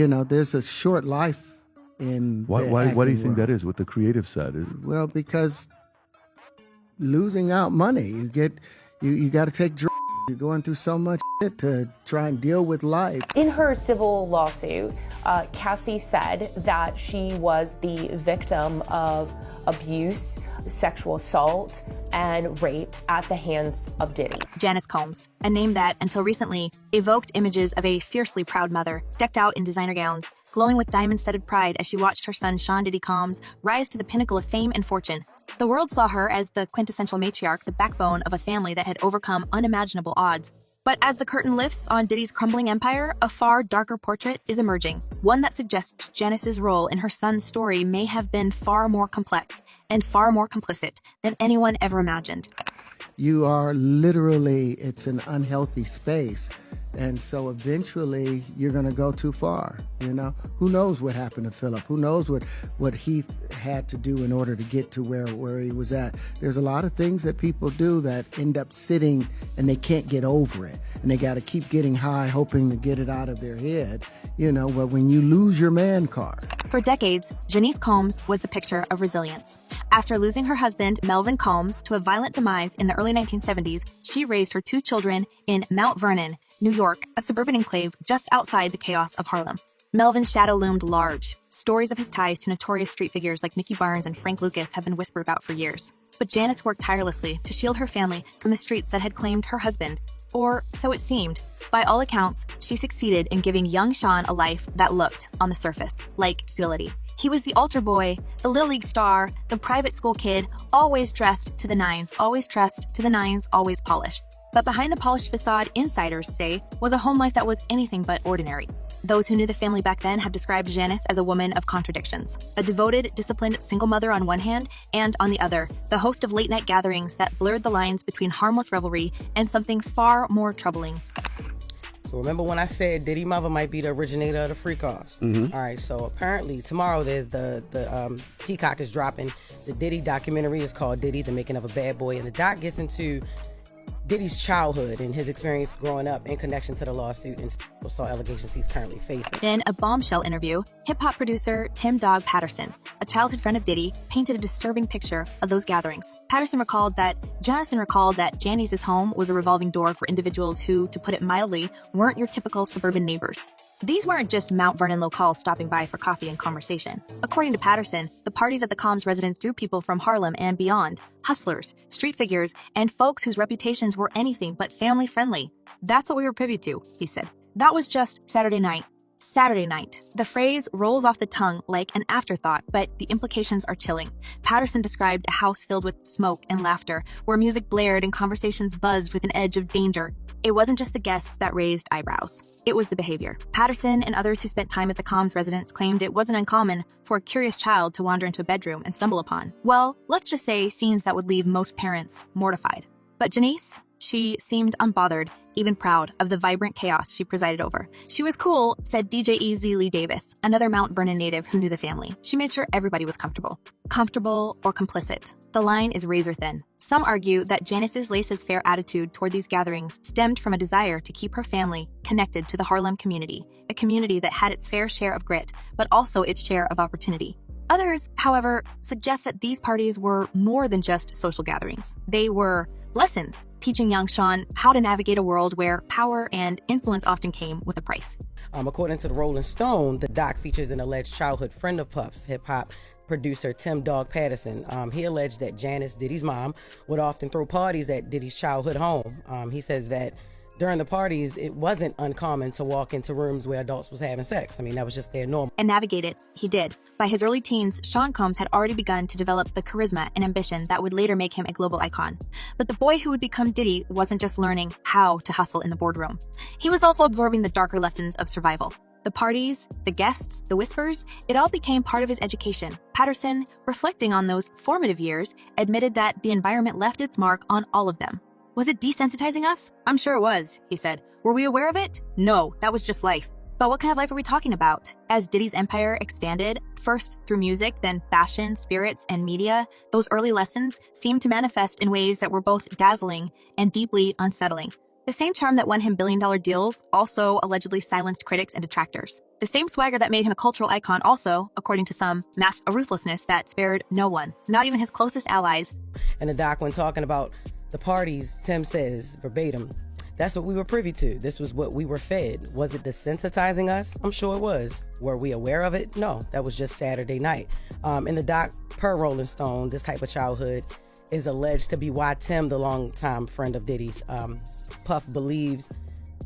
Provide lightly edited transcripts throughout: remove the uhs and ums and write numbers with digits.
there's a short life in Why do you think that is with the creative side? Well, because losing out money, you got to take drugs. You're going through so much shit to try and deal with life. In her civil lawsuit, Cassie said that she was the victim of abuse, sexual assault, and rape at the hands of Diddy. Janice Combs, a name that, until recently, evoked images of a fiercely proud mother, decked out in designer gowns, glowing with diamond-studded pride as she watched her son Sean Diddy Combs rise to the pinnacle of fame and fortune. The world saw her as the quintessential matriarch, the backbone of a family that had overcome unimaginable odds. But as the curtain lifts on Diddy's crumbling empire, a far darker portrait is emerging, one that suggests Janice's role in her son's story may have been far more complex and far more complicit than anyone ever imagined. You are literally, it's an unhealthy space. And so eventually you're going to go too far, Who knows what happened to Philip? Who knows what he had to do in order to get to where he was at? There's a lot of things that people do that end up sitting and they can't get over it. And they got to keep getting high, hoping to get it out of their head, but when you lose your man card. For decades, Janice Combs was the picture of resilience. After losing her husband, Melvin Combs, to a violent demise in the early 1970s, she raised her 2 children in Mount Vernon, New York, a suburban enclave just outside the chaos of Harlem. Melvin's shadow loomed large. Stories of his ties to notorious street figures like Mickey Barnes and Frank Lucas have been whispered about for years. But Janice worked tirelessly to shield her family from the streets that had claimed her husband. Or so it seemed. By all accounts, she succeeded in giving young Sean a life that looked, on the surface, like stability. He was the altar boy, the Little League star, the private school kid, always dressed to the nines, always polished. But behind the polished facade, insiders say, was a home life that was anything but ordinary. Those who knew the family back then have described Janice as a woman of contradictions. A devoted, disciplined single mother on one hand, and on the other, the host of late-night gatherings that blurred the lines between harmless revelry and something far more troubling. So remember when I said Diddy mother might be the originator of the freak-offs? Mm-hmm. All right, so apparently tomorrow there's the Peacock is dropping the Diddy documentary. It's called Diddy, The Making of a Bad Boy. And the doc gets into Diddy's childhood and his experience growing up in connection to the lawsuit and assault allegations he's currently facing. In a bombshell interview, hip-hop producer Tim Dog Patterson, a childhood friend of Diddy, painted a disturbing picture of those gatherings. Janison recalled that Janice's home was a revolving door for individuals who, to put it mildly, weren't your typical suburban neighbors. These weren't just Mount Vernon locals stopping by for coffee and conversation. According to Patterson, the parties at the Combs residence drew people from Harlem and beyond, hustlers, street figures, and folks whose reputations were anything but family-friendly. That's what we were privy to, he said. That was just Saturday night. Saturday night. The phrase rolls off the tongue like an afterthought, but the implications are chilling. Patterson described a house filled with smoke and laughter, where music blared and conversations buzzed with an edge of danger. It wasn't just the guests that raised eyebrows. It was the behavior. Patterson and others who spent time at the Combs residence claimed it wasn't uncommon for a curious child to wander into a bedroom and stumble upon, well, let's just say scenes that would leave most parents mortified. But Janice? She seemed unbothered, even proud of the vibrant chaos she presided over. She was cool, said DJ Easy Lee Davis, another Mount Vernon native who knew the family. She made sure everybody was comfortable. Comfortable or complicit. The line is razor thin. Some argue that Janice's laissez-faire attitude toward these gatherings stemmed from a desire to keep her family connected to the Harlem community, a community that had its fair share of grit, but also its share of opportunity. Others, however, suggest that these parties were more than just social gatherings. They were lessons, teaching young Sean how to navigate a world where power and influence often came with a price. According to the Rolling Stone, the doc features an alleged childhood friend of Puff's, hip-hop producer Tim Dog Patterson. He alleged that Janice, Diddy's mom, would often throw parties at Diddy's childhood home. He says that during the parties, it wasn't uncommon to walk into rooms where adults was having sex. I mean, that was just their norm. And navigate it, he did. By his early teens, Sean Combs had already begun to develop the charisma and ambition that would later make him a global icon. But the boy who would become Diddy wasn't just learning how to hustle in the boardroom. He was also absorbing the darker lessons of survival. The parties, the guests, the whispers, it all became part of his education. Patterson, reflecting on those formative years, admitted that the environment left its mark on all of them. Was it desensitizing us? I'm sure it was, he said. Were we aware of it? No, that was just life. But what kind of life are we talking about? As Diddy's empire expanded, first through music, then fashion, spirits, and media, those early lessons seemed to manifest in ways that were both dazzling and deeply unsettling. The same charm that won him billion-dollar deals also allegedly silenced critics and detractors. The same swagger that made him a cultural icon also, according to some, masked a ruthlessness that spared no one, not even his closest allies. And the doc, when talking about the parties, Tim says, verbatim, "That's what we were privy to. This was what we were fed. Was it desensitizing us? I'm sure it was. Were we aware of it? No, that was just Saturday night." In the doc, per Rolling Stone, this type of childhood is alleged to be why Tim, the longtime friend of Diddy's, Puff believes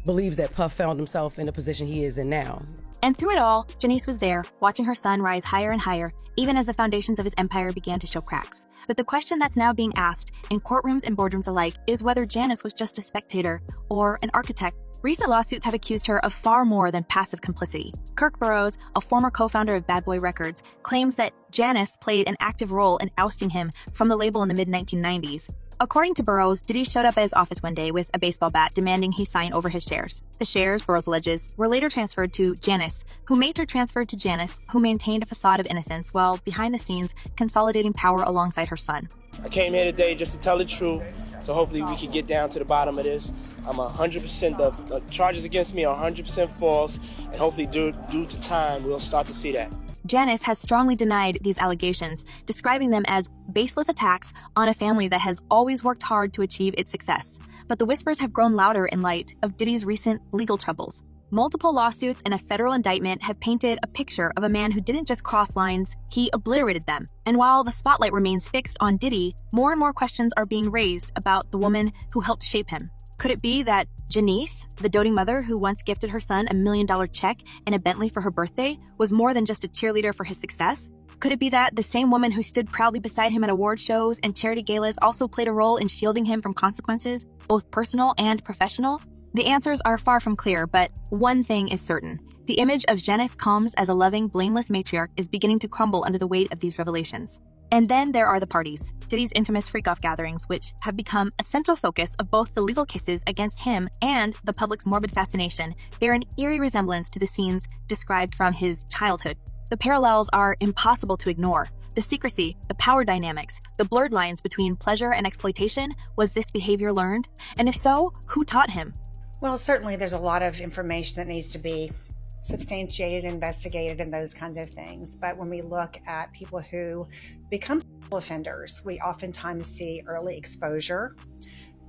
that Puff found himself in the position he is in now. And through it all, Janice was there, watching her son rise higher and higher, even as the foundations of his empire began to show cracks. But the question that's now being asked, in courtrooms and boardrooms alike, is whether Janice was just a spectator or an architect. Recent lawsuits have accused her of far more than passive complicity. Kirk Burroughs, a former co-founder of Bad Boy Records, claims that Janice played an active role in ousting him from the label in the mid-1990s. According to Burroughs, Diddy showed up at his office one day with a baseball bat demanding he sign over his shares. The shares, Burroughs alleges, were later transferred to Janice, who later transferred to Janice, who maintained a facade of innocence while behind the scenes consolidating power alongside her son. I came here today just to tell the truth, so hopefully we can get down to the bottom of this. I'm 100%, the charges against me are 100% false, and hopefully due to time, we'll start to see that. Janice has strongly denied these allegations, describing them as baseless attacks on a family that has always worked hard to achieve its success. But the whispers have grown louder in light of Diddy's recent legal troubles. Multiple lawsuits and a federal indictment have painted a picture of a man who didn't just cross lines, he obliterated them. And while the spotlight remains fixed on Diddy, more and more questions are being raised about the woman who helped shape him. Could it be that Janice, the doting mother who once gifted her son $1 million check and a Bentley for her birthday, was more than just a cheerleader for his success? Could it be that the same woman who stood proudly beside him at award shows and charity galas also played a role in shielding him from consequences, both personal and professional? The answers are far from clear, but one thing is certain. The image of Janice Combs as a loving, blameless matriarch is beginning to crumble under the weight of these revelations. And then there are the parties, Diddy's infamous freak-off gatherings, which have become a central focus of both the legal cases against him and the public's morbid fascination, bear an eerie resemblance to the scenes described from his childhood. The parallels are impossible to ignore. The secrecy, the power dynamics, the blurred lines between pleasure and exploitation, was this behavior learned? And if so, who taught him? Well, certainly there's a lot of information that needs to be substantiated, investigated, and those kinds of things. But when we look at people who become sexual offenders, we oftentimes see early exposure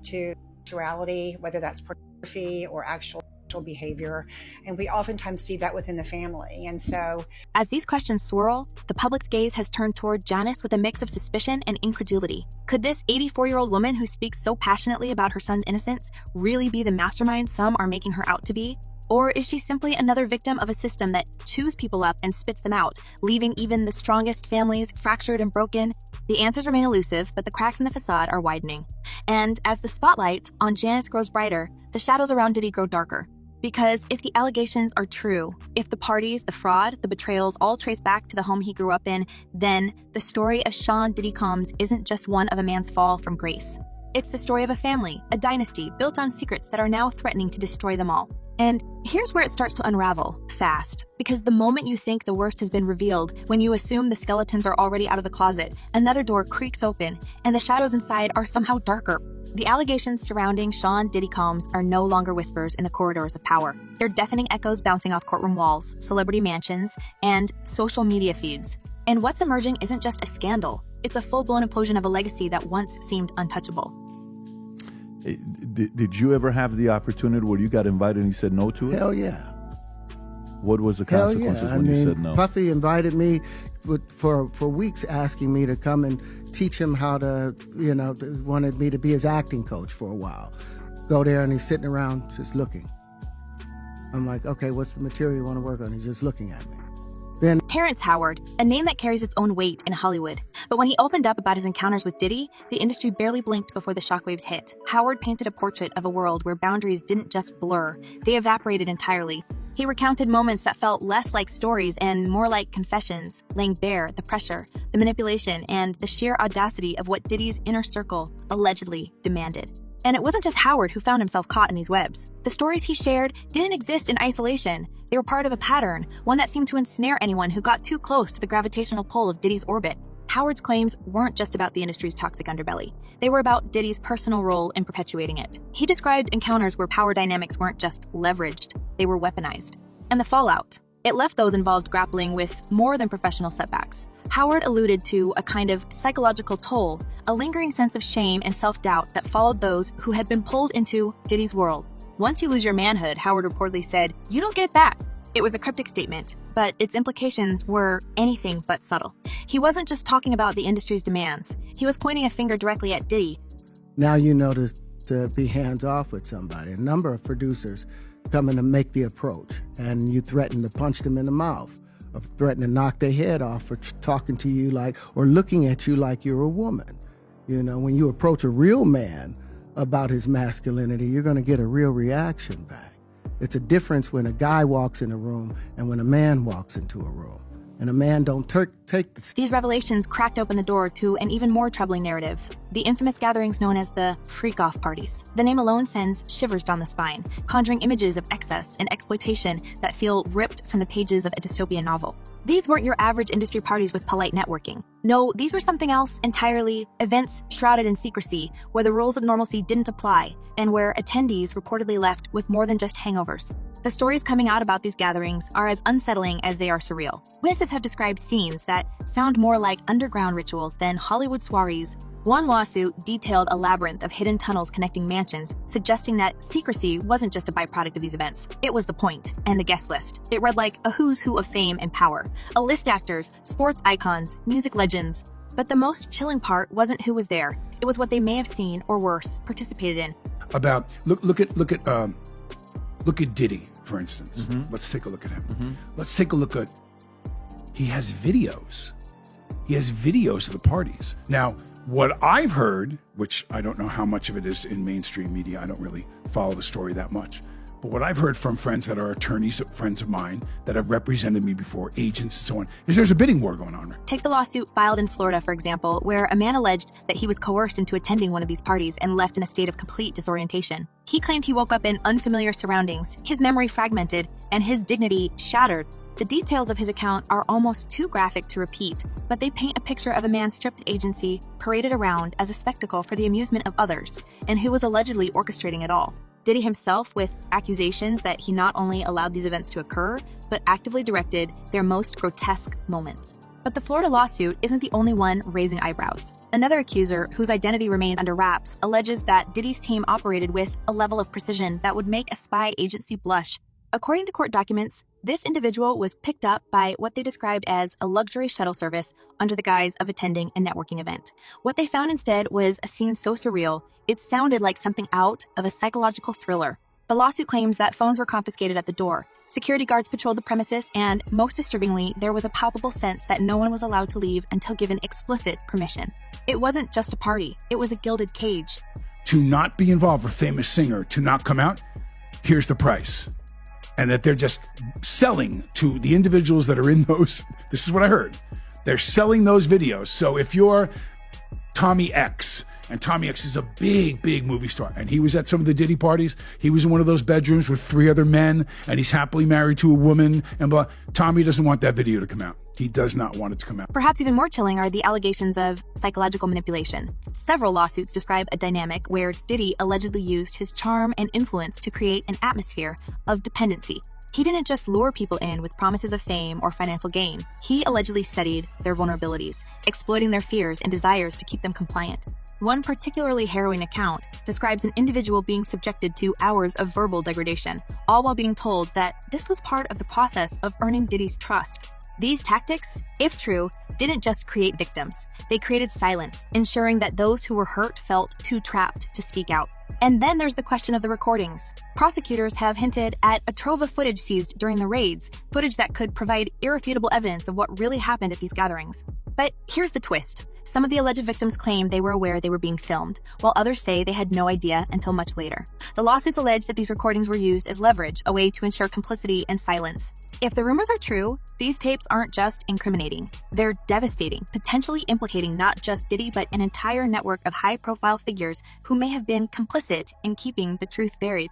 to sexuality, whether that's pornography or actual sexual behavior, and we oftentimes see that within the family. And so, as these questions swirl, the public's gaze has turned toward Janice with a mix of suspicion and incredulity. Could this 84-year-old woman who speaks so passionately about her son's innocence really be the mastermind some are making her out to be? Or is she simply another victim of a system that chews people up and spits them out, leaving even the strongest families fractured and broken? The answers remain elusive, but the cracks in the facade are widening. And as the spotlight on Janice grows brighter, the shadows around Diddy grow darker. Because if the allegations are true, if the parties, the fraud, the betrayals all trace back to the home he grew up in, then the story of Sean Diddy Combs isn't just one of a man's fall from grace. It's the story of a family, a dynasty built on secrets that are now threatening to destroy them all. And here's where it starts to unravel, fast. Because the moment you think the worst has been revealed, when you assume the skeletons are already out of the closet, another door creaks open, and the shadows inside are somehow darker. The allegations surrounding Sean Diddy Combs are no longer whispers in the corridors of power. They're deafening echoes bouncing off courtroom walls, celebrity mansions, and social media feeds. And what's emerging isn't just a scandal. It's a full-blown implosion of a legacy that once seemed untouchable. Did you ever have the opportunity where you got invited and you said no to it? Hell yeah. What was the consequences when you said no? Puffy invited me for weeks, asking me to come and teach him how to, wanted me to be his acting coach for a while. Go there and he's sitting around just looking. I'm like, okay, what's the material you want to work on? He's just looking at me. Then Terrence Howard, a name that carries its own weight in Hollywood. But when he opened up about his encounters with Diddy, the industry barely blinked before the shockwaves hit. Howard painted a portrait of a world where boundaries didn't just blur, they evaporated entirely. He recounted moments that felt less like stories and more like confessions, laying bare the pressure, the manipulation, and the sheer audacity of what Diddy's inner circle allegedly demanded. And it wasn't just Howard who found himself caught in these webs. The stories he shared didn't exist in isolation. They were part of a pattern, one that seemed to ensnare anyone who got too close to the gravitational pull of Diddy's orbit. Howard's claims weren't just about the industry's toxic underbelly. They were about Diddy's personal role in perpetuating it. He described encounters where power dynamics weren't just leveraged, they were weaponized. And the fallout. It left those involved grappling with more than professional setbacks. Howard alluded to a kind of psychological toll, a lingering sense of shame and self-doubt that followed those who had been pulled into Diddy's world. Once you lose your manhood, Howard reportedly said, you don't get it back. It was a cryptic statement, but its implications were anything but subtle. He wasn't just talking about the industry's demands. He was pointing a finger directly at Diddy. Now you know to be hands-off with somebody. A number of producers come in to make the approach, and you threaten to punch them in the mouth, or threaten to knock their head off for talking to you like, or looking at you like you're a woman. You know, when you approach a real man about his masculinity, you're going to get a real reaction back. It's a difference when a guy walks in a room and when a man walks into a room. And a man don't take the... These revelations cracked open the door to an even more troubling narrative, the infamous gatherings known as the freak-off parties. The name alone sends shivers down the spine, conjuring images of excess and exploitation that feel ripped from the pages of a dystopian novel. These weren't your average industry parties with polite networking. No, these were something else entirely, events shrouded in secrecy, where the rules of normalcy didn't apply, and where attendees reportedly left with more than just hangovers. The stories coming out about these gatherings are as unsettling as they are surreal. Witnesses have described scenes that sound more like underground rituals than Hollywood soirees. One lawsuit detailed a labyrinth of hidden tunnels connecting mansions, suggesting that secrecy wasn't just a byproduct of these events. It was the point, and the guest list. It read like a who's who of fame and power. A list actors, sports icons, music legends. But the most chilling part wasn't who was there. It was what they may have seen, or worse, participated in. Look at Diddy, for instance. Let's take a look at him. Let's take a look at, he has videos. He has videos of the parties. Now, what I've heard, which I don't know how much of it is in mainstream media, I don't really follow the story that much, but what I've heard from friends that are attorneys, friends of mine that have represented me before, agents and so on, is there's a bidding war going on. Take the lawsuit filed in Florida, for example, where a man alleged that he was coerced into attending one of these parties and left in a state of complete disorientation. He claimed he woke up in unfamiliar surroundings, his memory fragmented, and his dignity shattered. The details of his account are almost too graphic to repeat, but they paint a picture of a man stripped to agency, paraded around as a spectacle for the amusement of others, and who was allegedly orchestrating it all. Diddy himself, with accusations that he not only allowed these events to occur, but actively directed their most grotesque moments. But the Florida lawsuit isn't the only one raising eyebrows. Another accuser, whose identity remained under wraps, alleges that Diddy's team operated with a level of precision that would make a spy agency blush. According to court documents, this individual was picked up by what they described as a luxury shuttle service under the guise of attending a networking event. What they found instead was a scene so surreal, it sounded like something out of a psychological thriller. The lawsuit claims that phones were confiscated at the door. Security guards patrolled the premises, and most disturbingly, there was a palpable sense that no one was allowed to leave until given explicit permission. It wasn't just a party, it was a gilded cage. To not be involved with a famous singer, to not come out, here's the price. And that they're just selling to the individuals that are in those. This is what I heard. They're selling those videos. So if you're Tommy X, and Tommy X is a big, big movie star, and he was at some of the Diddy parties, he was in one of those bedrooms with 3 other men, and he's happily married to a woman, and blah. Tommy doesn't want that video to come out. He does not want it to come out. Perhaps even more chilling are the allegations of psychological manipulation. Several lawsuits describe a dynamic where Diddy allegedly used his charm and influence to create an atmosphere of dependency. He didn't just lure people in with promises of fame or financial gain. He allegedly studied their vulnerabilities, exploiting their fears and desires to keep them compliant. One particularly harrowing account describes an individual being subjected to hours of verbal degradation, all while being told that this was part of the process of earning Diddy's trust. These tactics, if true, didn't just create victims. They created silence, ensuring that those who were hurt felt too trapped to speak out. And then there's the question of the recordings. Prosecutors have hinted at a trove of footage seized during the raids, footage that could provide irrefutable evidence of what really happened at these gatherings. But here's the twist. Some of the alleged victims claim they were aware they were being filmed, while others say they had no idea until much later. The lawsuits allege that these recordings were used as leverage, a way to ensure complicity and silence. If the rumors are true, these tapes aren't just incriminating. They're devastating, potentially implicating not just Diddy, but an entire network of high-profile figures who may have been complicit in keeping the truth buried.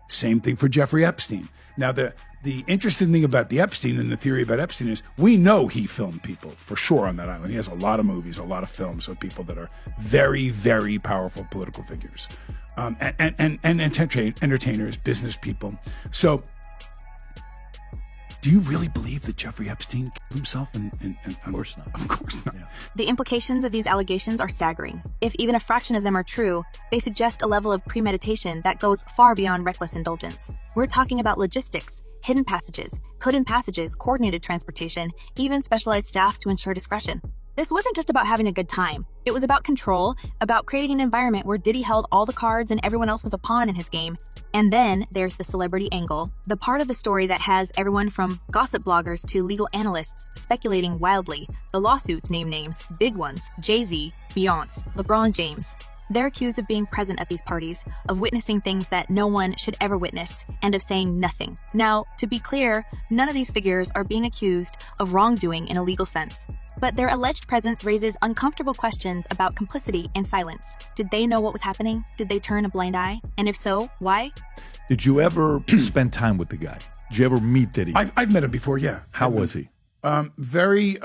Same thing for Jeffrey Epstein. Now, the interesting thing about the Epstein and the theory about Epstein is we know he filmed people for sure on that island. He has a lot of movies, a lot of films of people that are very, very powerful political figures, and entertainers, business people. So Do you really believe that Jeffrey Epstein killed himself? Of course not. Of course not. Yeah. The implications of these allegations are staggering. If even a fraction of them are true, they suggest a level of premeditation that goes far beyond reckless indulgence. We're talking about logistics, hidden passages, coordinated transportation, even specialized staff to ensure discretion. This wasn't just about having a good time. It was about control, about creating an environment where Diddy held all the cards and everyone else was a pawn in his game. And then there's the celebrity angle, the part of the story that has everyone from gossip bloggers to legal analysts speculating wildly. The lawsuits name names, big ones, Jay-Z, Beyonce, LeBron James. They're accused of being present at these parties, of witnessing things that no one should ever witness, and of saying nothing. Now, to be clear, none of these figures are being accused of wrongdoing in a legal sense. But their alleged presence raises uncomfortable questions about complicity and silence. Did they know what was happening? Did they turn a blind eye? And if so, why? Did you ever spend time with the guy? Did you ever meet Diddy? I've met him before, yeah. How was he? Very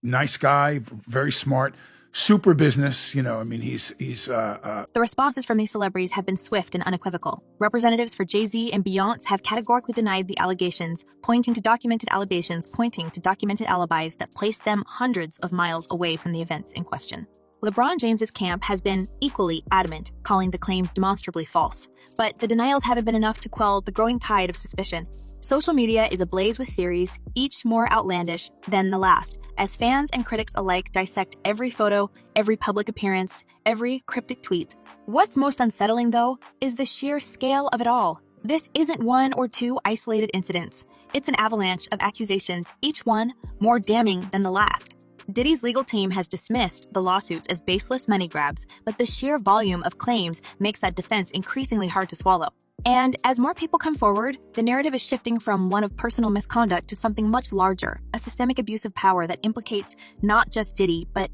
nice guy, very smart. Super business, he's The responses from these celebrities have been swift and unequivocal. Representatives for Jay-Z and Beyonce have categorically denied the allegations, pointing to documented alibis that place them hundreds of miles away from the events in question. LeBron James's camp has been equally adamant, calling the claims demonstrably false. But the denials haven't been enough to quell the growing tide of suspicion. Social media is ablaze with theories, each more outlandish than the last, as fans and critics alike dissect every photo, every public appearance, every cryptic tweet. What's most unsettling, though, is the sheer scale of it all. This isn't one or two isolated incidents. It's an avalanche of accusations, each one more damning than the last. Diddy's legal team has dismissed the lawsuits as baseless money grabs, but the sheer volume of claims makes that defense increasingly hard to swallow. And as more people come forward, the narrative is shifting from one of personal misconduct to something much larger, a systemic abuse of power that implicates not just Diddy, but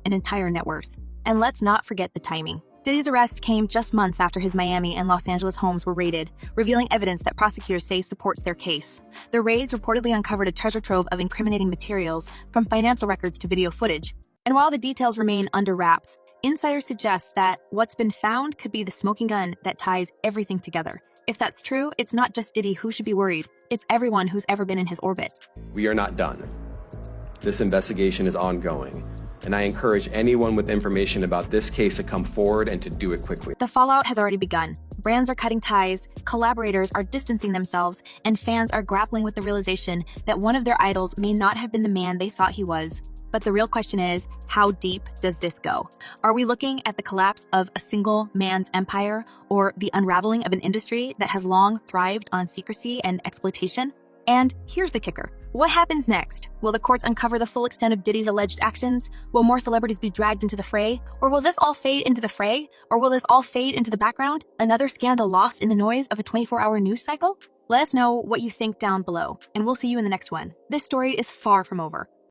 an entire network. And let's not forget the timing. Diddy's arrest came just months after his Miami and Los Angeles homes were raided, revealing evidence that prosecutors say supports their case. The raids reportedly uncovered a treasure trove of incriminating materials, from financial records to video footage. And while the details remain under wraps, insiders suggest that what's been found could be the smoking gun that ties everything together. If that's true, it's not just Diddy who should be worried. It's everyone who's ever been in his orbit. We are not done. This investigation is ongoing, and I encourage anyone with information about this case to come forward and to do it quickly. The fallout has already begun. Brands are cutting ties, collaborators are distancing themselves, and fans are grappling with the realization that one of their idols may not have been the man they thought he was. But the real question is, how deep does this go? Are we looking at the collapse of a single man's empire, or the unraveling of an industry that has long thrived on secrecy and exploitation? And here's the kicker. What happens next? Will the courts uncover the full extent of Diddy's alleged actions? Will more celebrities be dragged into the fray? Or will this all fade into the fray? Or will this all fade into the background? Another scandal lost in the noise of a 24-hour news cycle? Let us know what you think down below, and we'll see you in the next one. This story is far from over.